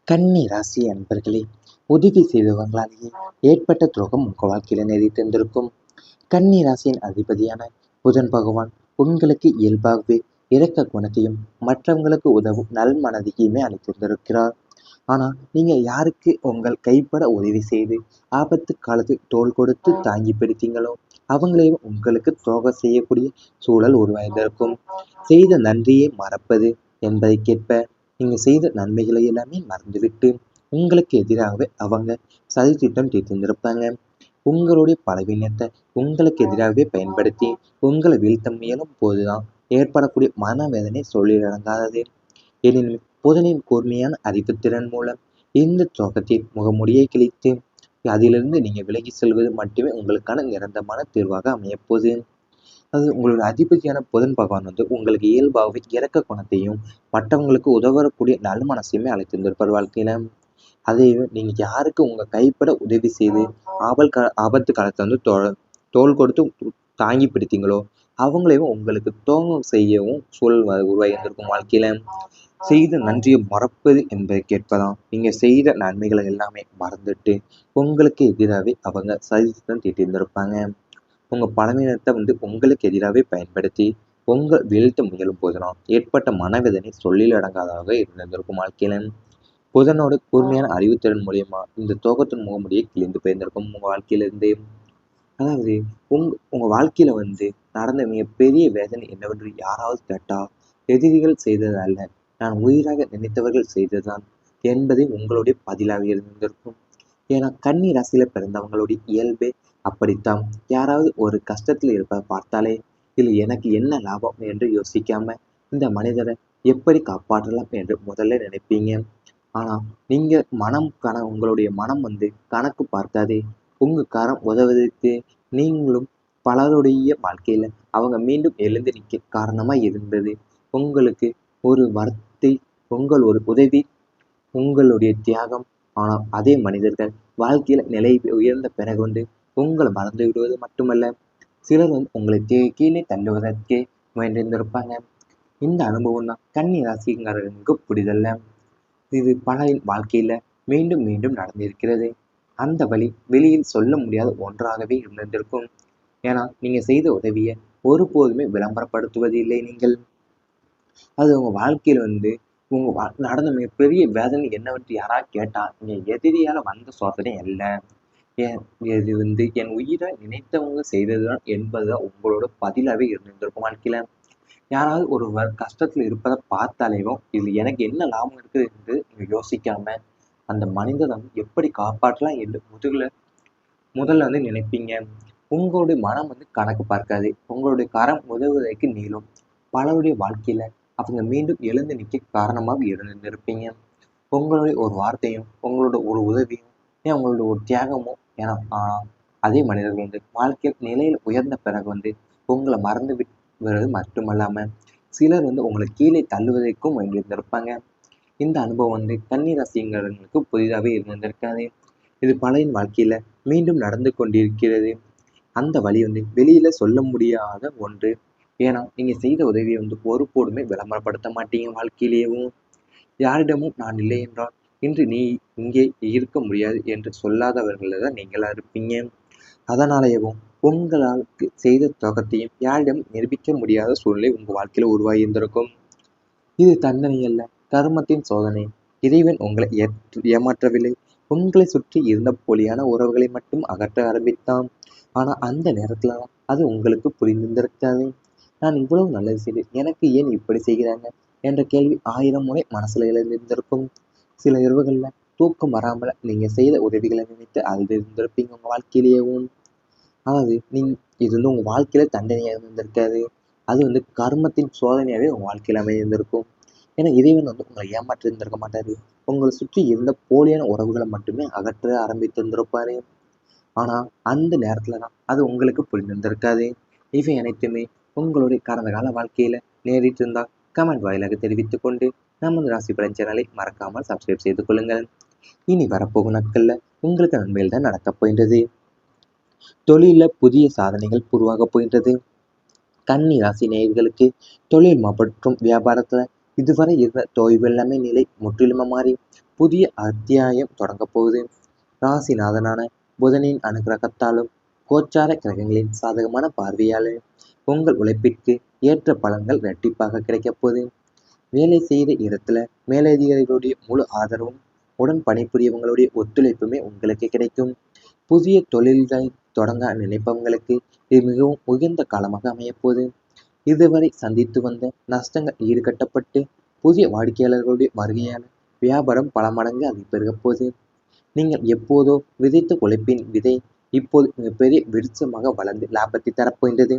கன்னி ராசி அன்பர்களே, உதவி செய்தவங்களாலேயே ஏற்பட்ட துரோகம் உங்க வாழ்க்கையில நேரிட்டிருந்திருக்கும். கன்னி ராசியின் அதிபதியான புதன் பகவான் உங்களுக்கு இயல்பாகவே இரக்க குணத்தையும் மற்றவங்களுக்கு உதவும் நல் மனதையுமே அளித்திருந்திருக்கிறார். ஆனா நீங்க யாருக்கு உங்கள் கைப்பட உதவி செய்து ஆபத்து காலத்தில் தோள் கொடுத்து தாங்கி பிடித்தீங்களோ அவங்களையும் உங்களுக்கு துரோகம் செய்யக்கூடிய சூழல் உருவாயிருந்திருக்கும். செய்த நன்றியை மறப்பது என்பதற்கேற்ப நீங்க செய்த நன்மைகளை எல்லாமே மறந்துவிட்டு உங்களுக்கு எதிராகவே அவங்க சதித்திட்டம் தீர்த்திருந்திருப்பாங்க. உங்களுடைய பலவீனத்தை உங்களுக்கு எதிராகவே பயன்படுத்தி உங்களை வீழ்த்த முயலும் போதுதான் ஏற்படக்கூடிய மனவேதனை சொல்லிலடங்காதது. எனினும் புதனின் கூர்மையான அறிவுத்திறன் மூலம் இந்த துரோகத்தின் முகமுடியை கிழித்து அதிலிருந்து நீங்க விலகி செல்வது மட்டுமே உங்களுக்கான நிரந்தரமான தீர்வாக அமையப்போகுது. அது உங்களோட அதிபதியான புதன் பகவான் உங்களுக்கு இயல்பாகவே இரக்க குணத்தையும் மற்றவங்களுக்கு உதவக்கூடிய நல் மனசையுமே அழைத்திருந்திருப்பார் வாழ்க்கையில. அதையும் நீங்க யாருக்கு உங்க கைப்பட உதவி செய்து ஆபத்து காலத்தை தோள் கொடுத்து தாங்கி பிடித்தீங்களோ அவங்களையும் உங்களுக்கு துரோகம் செய்யவும் சூழல் உருவாகியிருந்திருக்கும் வாழ்க்கையில. செய்த நன்றியை மறப்பது என்பதை கேட்பதாம். நீங்க செய்த நன்மைகளை எல்லாமே மறந்துட்டு உங்களுக்கு எதிராகவே அவங்க சதித்திட்டம் தீட்டியிருந்திருப்பாங்க. உங்க பலவீனத்தை உங்களுக்கு எதிராகவே பயன்படுத்தி உங்க வீழ்த்த முயலும் போதுதான் ஏற்பட்ட மனவேதனை சொல்லில் அடங்காததாக இருந்திருக்கும் வாழ்க்கையில. புதனோட கூர்மையான அறிவுத்திறன் மூலியமா இந்த துரோகத்தின் முகமுடியை கிழிந்து போயிருந்திருக்கும் உங்க வாழ்க்கையிலிருந்து. அதாவது உங்க வாழ்க்கையில நடந்த மிகப்பெரிய வேதனை என்னவென்று யாராவது கேட்டா எதிரிகள் செய்தது அல்ல, நான் உயிராக நினைத்தவர்கள் செய்ததுதான் என்பதை உங்களுடைய பதிலாக இருந்திருக்கும். ஏன்னா கன்னி ராசியில பிறந்தவங்களுடைய இயல்பே அப்படித்தான். யாராவது ஒரு கஷ்டத்துல இருப்பதை பார்த்தாலே இல்லை எனக்கு என்ன லாபம் என்று யோசிக்காம இந்த மனிதரை எப்படி காப்பாற்றலாம் என்று முதல்ல நினைப்பீங்க. ஆனா நீங்க உங்களுடைய மனம் கணக்கு பார்க்காதே உங்க கரம் உதவுவதற்கு நீங்களும் பலருடைய வாழ்க்கையில அவங்க மீண்டும் எழுந்து நிற்க காரணமா இருந்தது உங்களுக்கு ஒரு வார்த்தை, உங்கள் ஒரு உதவி, உங்களுடைய தியாகம். ஆனால் அதே மனிதர்கள் வாழ்க்கையில நிலை உயர்ந்த பிறகு உங்களை மறந்து விடுவது மட்டுமல்ல, சிலர் உங்களை கீழே தள்ளுவதற்கே முயன்றிருந்திருப்பாங்க. இந்த அனுபவம் தான் கன்னி ராசிக்காரர்களுக்கு புரிதல்ல. இது பலரின் வாழ்க்கையில மீண்டும் மீண்டும் நடந்திருக்கிறது. அந்த வழி வெளியில் சொல்ல முடியாத ஒன்றாகவே இருந்திருக்கும். ஏன்னா நீங்க செய்த உதவியை ஒருபோதுமே விளம்பரப்படுத்துவது இல்லை நீங்கள். அது உங்க வாழ்க்கையில நடந்த மிகப்பெரிய வேதனை என்னவென்று யாராவது கேட்டா நீங்க எதிரியால வந்த சோதனை அல்ல, இது என் உயிரை நினைத்தவங்க செய்ததுதான் என்பதுதான் உங்களோட பதிலாவே இருந்திருக்கும் வாழ்க்கையில. யாராவது ஒருவர் கஷ்டத்துல இருப்பதை பார்த்தாலேயும் இது எனக்கு என்ன லாபம் இருக்குது என்று நீங்க யோசிக்காம அந்த மனிதனை எப்படி காப்பாற்றலாம் என்று முதல்ல நினைப்பீங்க. உங்களுடைய மனம் கணக்கு பார்க்காது, உங்களுடைய கரம் உதவுவதற்கு நீளும். பலருடைய வாழ்க்கையில அவங்க மீண்டும் எழுந்து நிற்க காரணமாக இருந்திருப்பீங்க. உங்களுடைய ஒரு வார்த்தையும் உங்களோட ஒரு உதவியும் உங்களோட ஒரு தியாகமும் ஏன்னா அதே மனிதர்கள் வாழ்க்கையில் நிலையில் உயர்ந்த பிறகு உங்களை மறந்து விடுவது மட்டுமல்லாம சிலர் உங்களை கீழே தள்ளுவதற்கும் வேண்டியிருந்திருப்பாங்க. இந்த அனுபவம் கன்னி ராசிங்களுக்கு புதிதாகவே இருந்திருக்காது. இது பலரின் வாழ்க்கையில மீண்டும் நடந்து கொண்டிருக்கிறது. அந்த வழி வெளியில சொல்ல முடியாத ஒன்று. ஏன்னா நீங்க செய்த உதவியை ஒருபோதுமே விளம்பரப்படுத்த மாட்டீங்க வாழ்க்கையிலேயும். யாரிடமும் நான் இல்லை என்றால் இன்று நீ இங்கே இருக்க முடியாது என்று சொல்லாதவர்கள் தான் நீங்களா இருப்பீங்க. அதனாலேயும் உங்களால் செய்த துரோகத்தையும் யாரிடம் நிரூபிக்க முடியாத சூழ்நிலை உங்க வாழ்க்கையில உருவாகி இருந்திருக்கும். இது தண்டனை அல்ல, கர்மத்தின் சோதனை. இறைவன் உங்களை ஏமாற்றவில்லை, உங்களை சுற்றி இருந்த போலியான உறவுகளை மட்டும் அகற்ற ஆரம்பித்தான். ஆனா அந்த நேரத்துல அது உங்களுக்கு புரிந்திருந்திருக்காது. நான் இவ்வளவு நல்லது செய்தேன், எனக்கு ஏன் இப்படி செய்கிறாங்க என்ற கேள்வி 1000 முறை மனசுல எழுந்திருந்திருக்கும். சில இரவுகள்ல தூக்கம் வராமல நீங்க செய்த உதவிகளை நினைத்து அழுந்திருந்திருப்பீங்க உங்க வாழ்க்கையிலேயும். அதாவது இது உங்க வாழ்க்கையில தண்டனையா இருந்திருக்காது, அது கர்மத்தின் சோதனையாவே உங்க வாழ்க்கையில அமைந்திருக்கும். ஏன்னா இறைவன் உங்களை ஏமாற்றி இருந்திருக்க மாட்டாரு, உங்களை சுற்றி இருந்த போலியான உறவுகளை மட்டுமே அகற்ற ஆரம்பித்திருந்திருப்பாரு. ஆனா அந்த நேரத்துல தான் அது உங்களுக்கு புரிந்திருந்திருக்காது. இவை அனைத்துமே உங்களுடைய கடந்த கால வாழ்க்கையில நேரிட்டு இருந்தால் கமெண்ட் வாயிலாக தெரிவித்துக் கொண்டு நமது ராசி பலன் சேனலை மறக்காமல் சப்ஸ்கிரைப் செய்து கொள்ளுங்கள். இனி வரப்போகும் நாட்கள்ல உங்களுக்கு நன்மையில் தான் நடக்கப் போகின்றது. தொழில புதிய சாதனைகள் உருவாக போகின்றது. கன்னி ராசி நேயர்களுக்கு தொழில் மற்றும் வியாபாரத்துல இதுவரை இருந்த தொய்வெல்லாமே நிலை முற்றிலுமா மாறி புதிய அத்தியாயம் தொடங்கப் போகுது. ராசிநாதனான புதனின் அனுகிரகத்தாலும் கோச்சார கிரகங்களின் சாதகமான பார்வையாலும் உங்கள் உழைப்பிற்கு ஏற்ற பலன்கள் இரட்டிப்பாக கிடைக்கப் போகுது. வேலை செய்த இடத்துல மேலதிகாரிகளுடைய முழு ஆதரவும் உடன் பணிபுரியவங்களுடைய ஒத்துழைப்புமே உங்களுக்கு கிடைக்கும். புதிய தொழில்களை தொடங்க நினைப்பவங்களுக்கு இது மிகவும் உயர்ந்த காலமாக அமையப்போகுது. இதுவரை சந்தித்து வந்த நஷ்டங்கள் ஈடுகட்டப்பட்டு புதிய வாடிக்கையாளர்களுடைய வருகையால் வியாபாரம் பல மடங்கு அதிகரிக்கப் போகுது. நீங்கள் எப்போதோ விதைத்த உழைப்பின் விதை இப்போது மிகப்பெரிய விருட்சமாக வளர்ந்து லாபத்தை தரப்போகின்றது.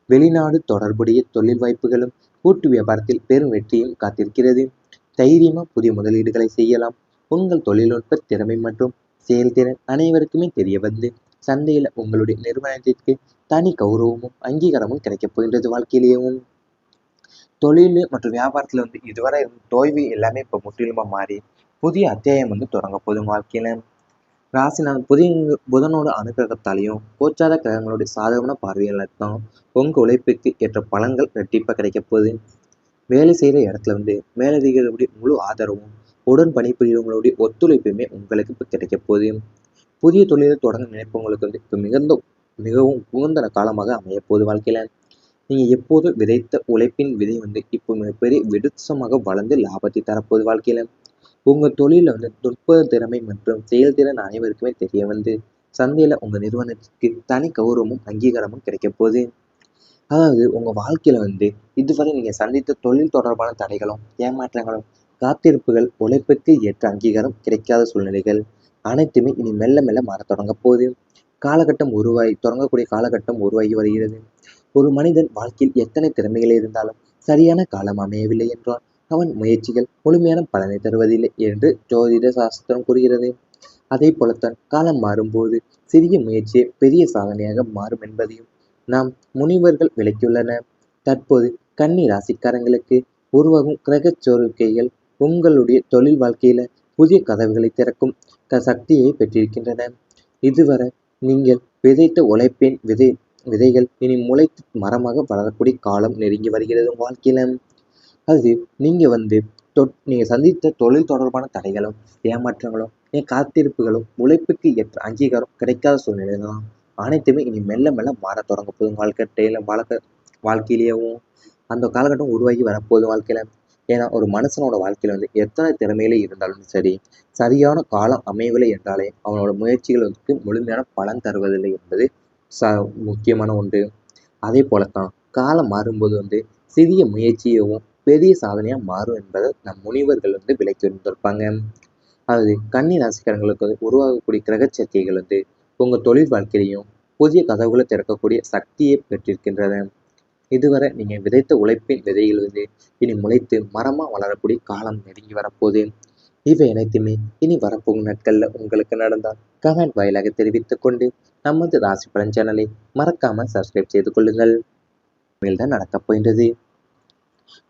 வெளிநாடு தொடர்புடைய தொழில் வாய்ப்புகளும் கூட்டு வியாபாரத்தில் பெரும் வெற்றியும் காத்திருக்கிறது. தைரியமா புதிய முதலீடுகளை செய்யலாம். உங்கள் தொழில்நுட்ப திறமை மற்றும் செயல்திறன் அனைவருக்குமே தெரிய வந்து சந்தையில் உங்களுடைய நிறுவனத்திற்கு தனி கௌரவமும் அங்கீகாரமும் கிடைக்கப் போகின்றது. வாழ்க்கையிலேயும் தொழில் மற்றும் வியாபாரத்தில் இதுவரை தோல்வி எல்லாமே இப்போ முற்றிலுமா மாறி புதிய அத்தியாயம் தொடங்க போதும். வாழ்க்கையில ராசிநாதன் புதனோட அனுகிரகத்தாலையும் கோச்சார கிரகங்களுடைய சாதகமான பார்வையால் தான் உங்கள் உழைப்புக்கு ஏற்ற பலன்கள் ரெட்டிப்பாக கிடைக்க போகுது. வேலை செய்கிற இடத்துல மேலதிகாரிகளுடைய முழு ஆதரவும் உடன் பணிபுரியவங்களுடைய ஒத்துழைப்புமே உங்களுக்கு இப்போ கிடைக்க போகுது. புதிய தொழிலை தொடங்க நினைப்பவங்களுக்கு இப்போ மிகவும் உகந்த காலமாக அமைய போகுது. வாழ்க்கையில நீங்கள் எப்போது விதைத்த உழைப்பின் விதை இப்போ மிகப்பெரிய விருட்சமாக வளர்ந்து லாபத்தை தரப்போகுது. வாழ்க்கையில உங்கள் தொழிலில் நுட்ப திறமை மற்றும் செயல்திறன் அனைவருக்குமே தெரிய வந்து சந்தையில் உங்கள் நிறுவனத்திற்கு தனி கௌரவமும் அங்கீகாரமும் கிடைக்க போகுது. அதாவது உங்கள் வாழ்க்கையில் இதுவரை நீங்கள் சந்தித்த தொழில் தொடர்பான தடைகளும் ஏமாற்றங்களும் காத்திருப்புகள் உழைப்புக்கு ஏற்ற அங்கீகாரம் கிடைக்காத சூழ்நிலைகள் அனைத்துமே இனி மெல்ல மெல்ல மாறத் தொடங்க போகுது. தொடங்கக்கூடிய காலகட்டம் உருவாகி வருகிறது. ஒரு மனிதன் வாழ்க்கையில் எத்தனை திறமைகள் இருந்தாலும் சரியான காலம் அமையவில்லை என்றால் அவன் முயற்சிகள் முழுமையான பலனை தருவதில்லை என்று ஜோதிட சாஸ்திரம் கூறுகிறது. அதே போலத்தான் காலம் மாறும்போது சிறிய முயற்சியே பெரிய சாதனையாக மாறும் என்பதையும் நாம் முனிவர்கள் விளக்கியுள்ளனர். தற்போது கன்னி ராசிக்காரங்களுக்கு உருவாகும் கிரக சோர்க்கைகள் உங்களுடைய தொழில் வாழ்க்கையில புதிய கதவுகளை திறக்கும் சக்தியை பெற்றிருக்கின்றன. இதுவரை நீங்கள் விதைத்த உழைப்பின் விதைகள் இனி முளைத்து மரமாக வளரக்கூடிய காலம் நெருங்கி வருகிறது. வாழ்க்கையில அது நீங்க சந்தித்த தொழில் தொடர்பான தடைகளும் ஏமாற்றங்களும் காத்திருப்புகளும் உழைப்புக்கு ஏற்ற அங்கீகாரம் கிடைக்காத சூழ்நிலைகளும் அனைத்துமே இனி மெல்ல மெல்ல மாற தொடங்க போதும். வாழ்க்கையிலேயும் அந்த காலகட்டம் உருவாகி வரப்போகுது. வாழ்க்கையில ஏன்னா ஒரு மனுஷனோட வாழ்க்கையில எத்தனை திறமையில இருந்தாலும் சரி சரியான காலம் அமையவில்லை என்றாலே அவனோட முயற்சிகள் முழுமையான பலன் தருவதில்லை என்பது முக்கியமான ஒன்று. அதே போலத்தான் காலம் மாறும்போது சிறிய முயற்சியவும் பெரிய சாதனையா மாறும் என்பதை நம் முனிவர்கள் விளக்கி இருந்திருப்பாங்க. அதாவது கன்னி ராசிக்காரங்களுக்கு உருவாகக்கூடிய கிரக சேர்க்கைகள் உங்க தொழில் வாழ்க்கையிலையும் புதிய கதவுகளை திறக்கக்கூடிய சக்தியை பெற்றிருக்கின்றன. இதுவரை நீங்க விதைத்த உழைப்பின் விதைகள் இனி முளைத்து மரமா வளரக்கூடிய காலம் நெருங்கி வரப்போகுது. இவை அனைத்துமே இனி வரப்போகும் நாட்கள்ல உங்களுக்கு நடந்தால் கமெண்ட் வாயிலாக தெரிவித்துக் கொண்டு நமது ராசி பலன் சேனலை மறக்காம சப்ஸ்கிரைப் செய்து கொள்ளுங்கள். மேல்தான் நடக்கப் போகின்றது.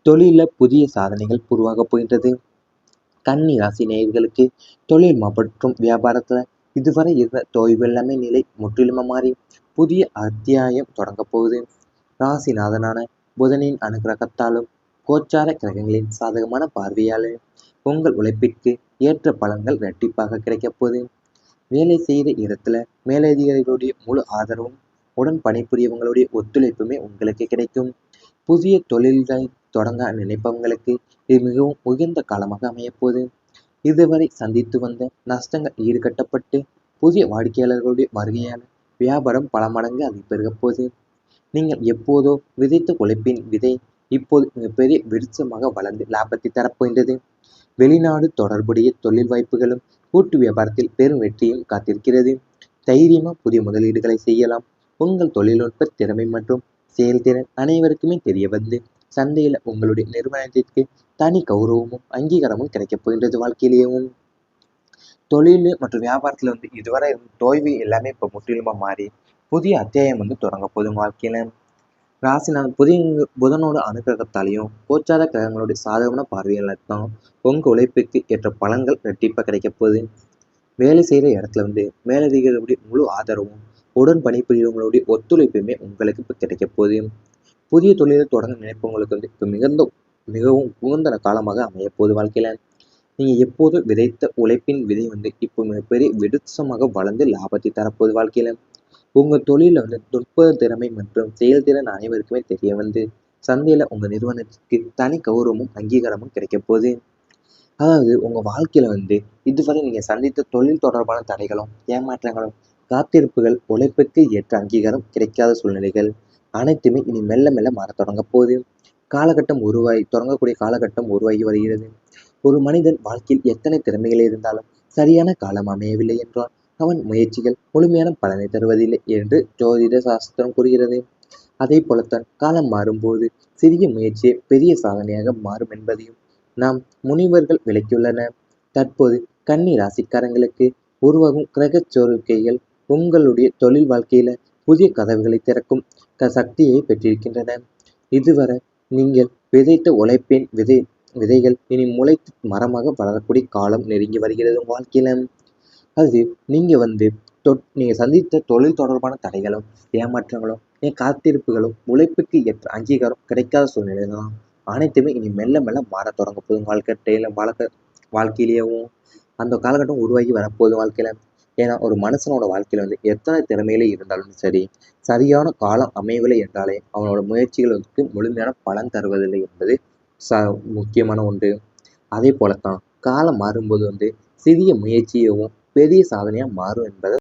தொழில புதிய சாதனைகள் உருவாகப் போகின்றது. கன்னி ராசி நேயர்களுக்கு தொழில் மற்றும் வியாபாரத்துல இதுவரை இருந்த தொய்வெல்லாமே நிலை முற்றிலுமா மாறி புதிய அத்தியாயம் தொடங்க போகுது. ராசிநாதனான புதனின் அனுகிரகத்தாலும் கோச்சார கிரகங்களின் சாதகமான பார்வையாலும் உங்கள் உழைப்பிற்கு ஏற்ற பலன்கள் இரட்டிப்பாக கிடைக்கப் போகுது. வேலை செய்த இடத்துல மேலதிகாரிகளுடைய முழு ஆதரவும் உடன் பணிபுரியவங்களுடைய ஒத்துழைப்புமே உங்களுக்கு கிடைக்கும். புதிய தொழில்களை தொடங்க நினைப்பவங்களுக்கு இது மிகவும் உயர்ந்த காலமாக அமையப்போகுது. இதுவரை சந்தித்து வந்த நஷ்டங்கள் ஈடுகட்டப்பட்டு புதிய வாடிக்கையாளர்களுடைய வருகையால் வியாபாரம் பல மடங்கு அதிகரிக்கப் போகுது. நீங்கள் எப்போதோ விதைத்த உழைப்பின் விதை இப்போது மிகப்பெரிய விருட்சமாக வளர்ந்து லாபத்தை தரப்போகின்றது. வெளிநாடு தொடர்புடைய தொழில் வாய்ப்புகளும் கூட்டு வியாபாரத்தில் பெரும் வெற்றியும் காத்திருக்கிறது. தைரியமா புதிய முதலீடுகளை செய்யலாம். உங்கள் தொழில்நுட்ப திறமை மற்றும் செயல்திறன் அனைவருக்குமே தெரிய வந்து சந்தையில் உங்களுடைய நிறுவனத்திற்கு தனி கௌரவமும் அங்கீகாரமும் கிடைக்கப் போகின்றது. வாழ்க்கையிலேயும் தொழில் மற்றும் வியாபாரத்தில் இதுவரை தோல்வி எல்லாமே இப்போ முற்றிலுமா மாறி புதிய அத்தியாயம் தொடங்க போதும். வாழ்க்கையில ராசிநாதன் புதனோட அனுகிரகத்தாலையும் கோச்சார கிரகங்களுடைய சாதகமான பார்வையால் தான் உங்கள் உழைப்புக்கு ஏற்ற பலன்கள் ரெட்டிப்பாக கிடைக்க போகுது. வேலை செய்கிற இடத்துல மேலதிகாரிகளுடைய முழு ஆதரவும் உடன் பணிபுரியவங்களுடைய ஒத்துழைப்புமே உங்களுக்கு இப்போ கிடைக்க போகுது. புதிய தொழிலை தொடங்க நினைப்பவங்களுக்கு இப்போ மிகவும் உகந்த காலமாக அமையப்போகுது வாழ்க்கையில. நீங்க எப்போதும் விதைத்த உழைப்பின் விதை இப்போ மிகப்பெரிய விருட்சமாக வளர்ந்து லாபத்தை தரப்போகுது வாழ்க்கையில. உங்க தொழில நுட்ப திறமை மற்றும் செயல்திறன் அனைவருக்குமே தெரிய சந்தையில உங்க நிறுவனத்திற்கு தனி கௌரவமும் அங்கீகாரமும் கிடைக்க போகுது. அதாவது உங்க வாழ்க்கையில இதுவரை நீங்க சந்தித்த தொழில் தொடர்பான தடைகளும், ஏமாற்றங்களும், காத்திருப்புகள், உழைப்புக்கு ஏற்ற அங்கீகாரம் கிடைக்காத சூழ்நிலைகள் அனைத்துமே இனி மெல்ல மெல்ல மாறத் தொடங்க போகுது. தொடங்கக்கூடிய காலகட்டம் உருவாகி வருகிறது. ஒரு மனிதன் வாழ்க்கையில் எத்தனை திறமைகள் இருந்தாலும் சரியான காலம் அமையவில்லை என்றால் அவன் முயற்சிகள் முழுமையான பலனை தருவதில்லை என்று ஜோதிட சாஸ்திரம் கூறுகிறது. அதே போலத்தான் காலம் மாறும்போது சிறிய முயற்சியே பெரிய சாதனையாக மாறும் என்பதையும் நாம் முனிவர்கள் விளக்கியுள்ளனர். தற்போது கன்னி ராசிக்காரங்களுக்கு உருவாகும் கிரக சேர்க்கைகள் உங்களுடைய தொழில் வாழ்க்கையில புதிய கதவுகளை திறக்கும் சக்தியை பெற்றிருக்கின்றன. இதுவரை நீங்கள் விதைத்த உழைப்பின் விதைகள் இனி முளைத்து மரமாக வளரக்கூடிய காலம் நெருங்கி வருகிறது வாழ்க்கையில. அது நீங்க சந்தித்த தொழில் தொடர்பான தடைகளும், ஏமாற்றங்களும், காத்திருப்புகளும், உழைப்புக்கு ஏற்ற அங்கீகாரம் கிடைக்காத சூழ்நிலைகளும் அனைத்துமே இனி மெல்ல மெல்ல மாறத் தொடங்க போகுது வாழ்க்கையிலேயும். அந்த காலகட்டம் உருவாகி வரப்போகுது வாழ்க்கையில. ஏன்னா ஒரு மனுஷனோட வாழ்க்கையில எத்தனை திறமையில இருந்தாலும் சரி, சரியான காலம் அமையவில்லை என்றாலே அவனோட முயற்சிகளுக்கு முழுமையான பலன் தருவதில்லை என்பது முக்கியமான ஒன்று. அதே போலத்தான் காலம் மாறும்போது சிறிய முயற்சியவும் பெரிய சாதனையா மாறும் என்பதை